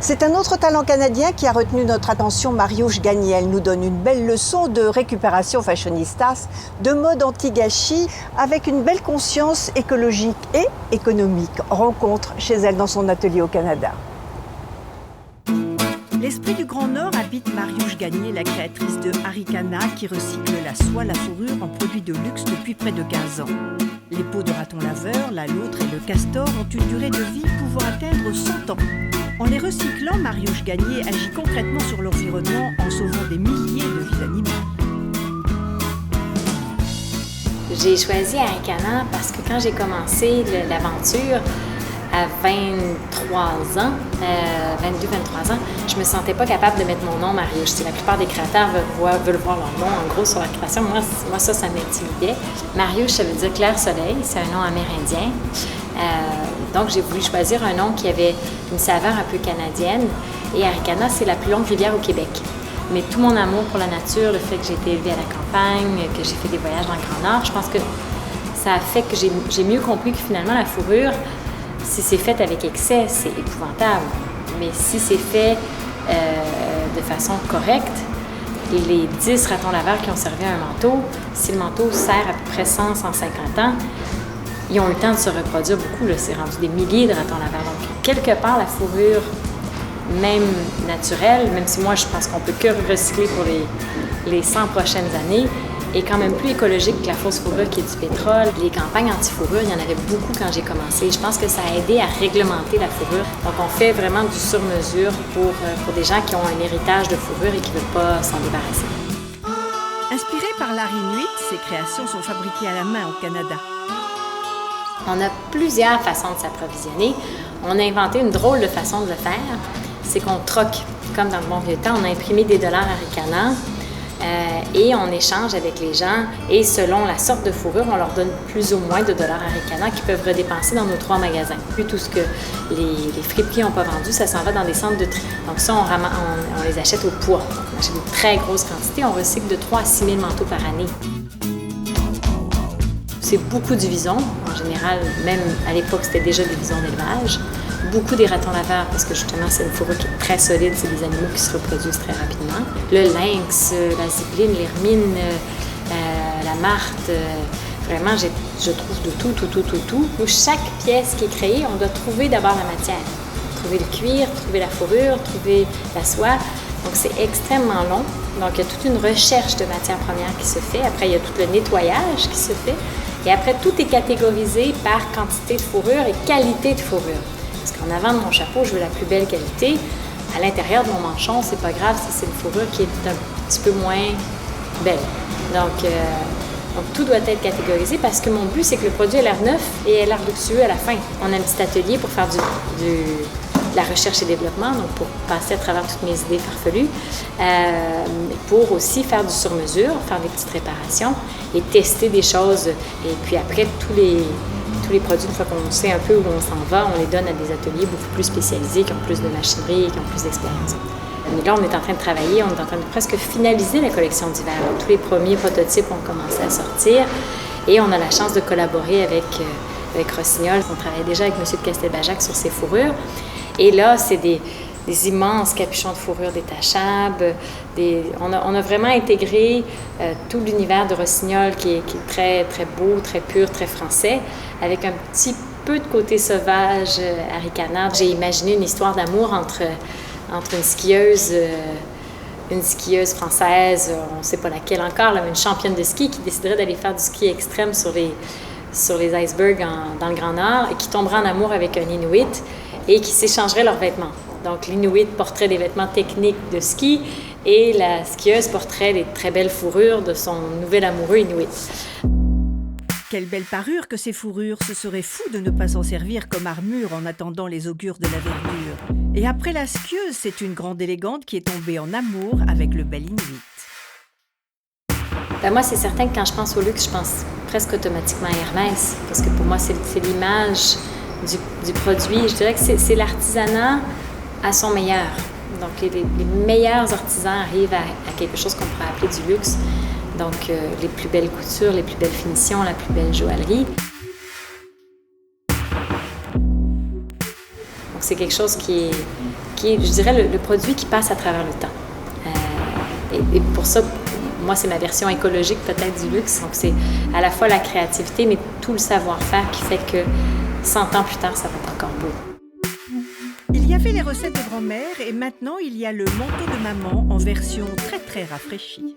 C'est un autre talent canadien qui a retenu notre attention. Mariusz Gagné. Elle nous donne une belle leçon de récupération fashionistas, de mode anti-gâchis, avec une belle conscience écologique et économique. Rencontre chez elle dans son atelier au Canada. L'esprit du Grand Nord habite Mariusz Gagné, la créatrice de Arikana, qui recycle la soie, la fourrure en produits de luxe depuis près de 15 ans. Les peaux de raton laveur, la loutre et le castor ont une durée de vie pouvant atteindre 100 ans. En les recyclant, Mariusz Gagné agit concrètement sur l'environnement en sauvant des milliers de vies animales. J'ai choisi Arikana parce que quand j'ai commencé l'aventure, à 23 ans, 22-23 ans, je me sentais pas capable de mettre mon nom Mariusz. La plupart des créateurs veulent voir leur nom, en gros, sur la création. Moi ça m'intimidait. Mariusz, ça veut dire clair soleil, c'est un nom amérindien. Donc, j'ai voulu choisir un nom qui avait une saveur un peu canadienne. Et Arikana, c'est la plus longue rivière au Québec. Mais tout mon amour pour la nature, le fait que j'ai été élevée à la campagne, que j'ai fait des voyages dans le Grand Nord, je pense que ça a fait que j'ai mieux compris que finalement, la fourrure, si c'est fait avec excès, c'est épouvantable. Mais si c'est fait de façon correcte, les 10 ratons laveurs qui ont servi à un manteau, si le manteau sert à peu près 100-150 ans, ils ont eu le temps de se reproduire beaucoup. C'est rendu des milliers de ratons laveurs. Donc, quelque part, la fourrure, même naturelle, même si moi, je pense qu'on peut que recycler pour les 100 prochaines années, est quand même plus écologique que la fausse fourrure qui est du pétrole. Les campagnes anti-fourrure, il y en avait beaucoup quand j'ai commencé. Je pense que ça a aidé à réglementer la fourrure. Donc, on fait vraiment du sur-mesure pour des gens qui ont un héritage de fourrure et qui ne veulent pas s'en débarrasser. Inspiré par l'art inuit, ces créations sont fabriquées à la main au Canada. On a plusieurs façons de s'approvisionner. On a inventé une drôle de façon de le faire. C'est qu'on troque, comme dans le bon vieux temps, on a imprimé des dollars Arikana et on échange avec les gens. Et selon la sorte de fourrure, on leur donne plus ou moins de dollars Arikana qu'ils peuvent redépenser dans nos 3 magasins. Puis tout ce que les friperies n'ont pas vendu, ça s'en va dans des centres de tri. Donc ça, on les achète au poids. On achète une très grosse quantité. On recycle de 3 à 6 000 manteaux par année. C'est beaucoup du vison. En général, même à l'époque, c'était déjà des visons d'élevage. Beaucoup des ratons laveurs, parce que justement, c'est une fourrure qui est très solide. C'est des animaux qui se reproduisent très rapidement. Le lynx, la zibeline, l'hermine, la martre. Vraiment, je trouve de tout. Où chaque pièce qui est créée, on doit trouver d'abord la matière. Trouver le cuir, trouver la fourrure, trouver la soie. Donc, c'est extrêmement long. Donc, il y a toute une recherche de matières premières qui se fait. Après, il y a tout le nettoyage qui se fait. Et après, tout est catégorisé par quantité de fourrure et qualité de fourrure. Parce qu'en avant de mon chapeau, je veux la plus belle qualité. À l'intérieur de mon manchon, c'est pas grave si c'est une fourrure qui est un petit peu moins belle. Donc, tout doit être catégorisé parce que mon but, c'est que le produit ait l'air neuf et ait l'air luxueux à la fin. On a un petit atelier pour faire de la recherche et développement, donc pour passer à travers toutes mes idées farfelues, pour aussi faire du sur-mesure, faire des petites réparations et tester des choses. Et puis après, tous les produits, une fois qu'on sait un peu où on s'en va, on les donne à des ateliers beaucoup plus spécialisés, qui ont plus de machinerie, qui ont plus d'expérience. Mais là, on est en train de travailler, on est en train de presque finaliser la collection d'hiver. Tous les premiers prototypes ont commencé à sortir et on a la chance de collaborer avec Rossignol. On travaille déjà avec M. de Castelbajac sur ses fourrures. Et là, c'est des immenses capuchons de fourrure détachables. On a vraiment intégré tout l'univers de Rossignol qui est très, très beau, très pur, très français, avec un petit peu de côté sauvage Arikana. J'ai imaginé une histoire d'amour entre une skieuse française, on ne sait pas laquelle encore, là, une championne de ski qui déciderait d'aller faire du ski extrême sur les icebergs dans le Grand Nord et qui tombera en amour avec un Inuit et qui s'échangeraient leurs vêtements. Donc, l'Inuit porterait des vêtements techniques de ski et la skieuse porterait des très belles fourrures de son nouvel amoureux Inuit. Quelle belle parure que ces fourrures! Ce serait fou de ne pas s'en servir comme armure en attendant les augures de la verdure. Et après la skieuse, c'est une grande élégante qui est tombée en amour avec le bel Inuit. Moi, c'est certain que quand je pense au luxe, je pense presque automatiquement à Hermès, parce que pour moi, c'est l'image du produit. Je dirais que c'est l'artisanat à son meilleur. Donc, les meilleurs artisans arrivent à quelque chose qu'on pourrait appeler du luxe. Donc, les plus belles coutures, les plus belles finitions, la plus belle joaillerie. Donc c'est quelque chose qui est je dirais, le produit qui passe à travers le temps. Et pour ça, moi, c'est ma version écologique peut-être du luxe. Donc c'est à la fois la créativité, mais tout le savoir-faire qui fait que 100 ans plus tard, ça va être encore beau. Il y avait les recettes de grand-mère et maintenant il y a le manteau de maman en version très très rafraîchie.